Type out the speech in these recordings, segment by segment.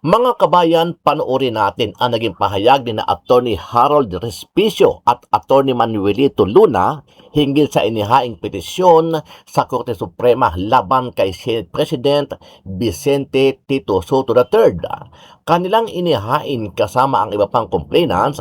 Mga kabayan, panoorin natin ang naging pahayag ni na Attorney Harold Respicio at Attorney Manuelito Luna hinggil sa inihaing petisyon sa Korte Suprema laban kay Senate President Vicente Tito Soto III. Kanilang inihain kasama ang iba pang complainants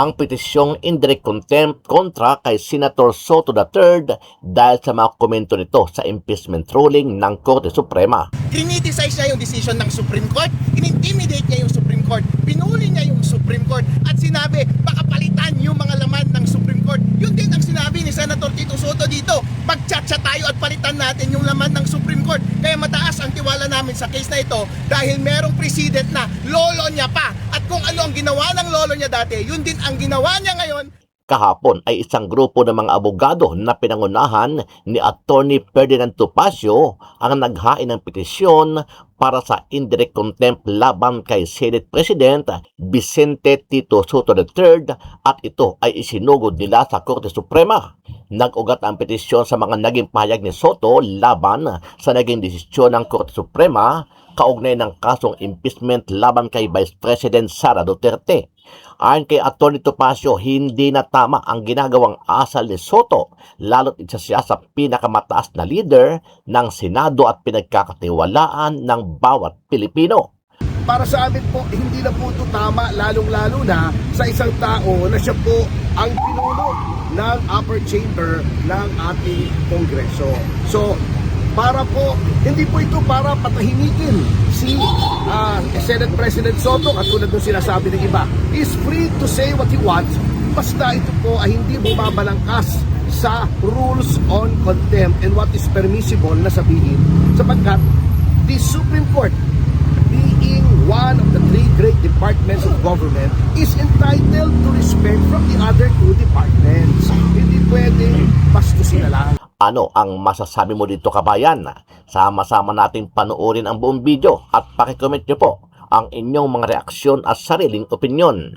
ang petisyong indirect contempt kontra kay Senator Soto III dahil sa mga komento nito sa impeachment ruling ng Korte Suprema. Criticize niya yung decision ng Supreme Court, in-intimidate niya yung Supreme Court, pinuli niya yung Supreme Court at sinabi baka palitan yung mga laman ng Supreme Court. Yun din ang sinabi ni Senator Tito Soto dito, magchat-chat tayo at palitan natin yung laman ng Supreme Court. Kaya mataas ang tiwala namin sa case na ito dahil merong precedent na lolo niya pa at kung ano ang ginawa ng lolo niya dati, yun din ang ginawa niya ngayon. Kahapon ay isang grupo ng mga abogado na pinangunahan ni Attorney Ferdinand Topacio ang naghain ng petisyon para sa indirect contempt laban kay Senate President Vicente Tito Soto III at ito ay isinugod nila sa Korte Suprema. Nag-ugat ang petisyon sa mga naging pahayag ni Soto laban sa naging desisyon ng Korte Suprema kaugnay ng kasong impeachment laban kay Vice President Sara Duterte. Ayon kay Atty. Topacio, hindi na tama ang ginagawang asal ni Soto, lalo't isa siya sa pinakamataas na leader ng Senado at pinagkakatiwalaan ng bawat Pilipino. Para sa amin po, hindi na po ito tama, lalong-lalo na sa isang tao na siya po ang pinuno ng upper chamber ng ating Kongreso. So, para po, hindi po ito para patahimikin si Senate President Soto at tulad ng sinasabi ng iba. He's free to say what he wants, basta ito po ay hindi bumabalangkas sa rules on contempt and what is permissible na sabihin sapagkat the Supreme Court, being one of the three great departments of government, is entitled to respect from the other two departments. Hindi pwede bastusin na lang. Ano ang masasabi mo dito, kabayan? Sama-sama nating panoorin ang buong video at pakicomment nyo po ang inyong mga reaksyon at sariling opinyon.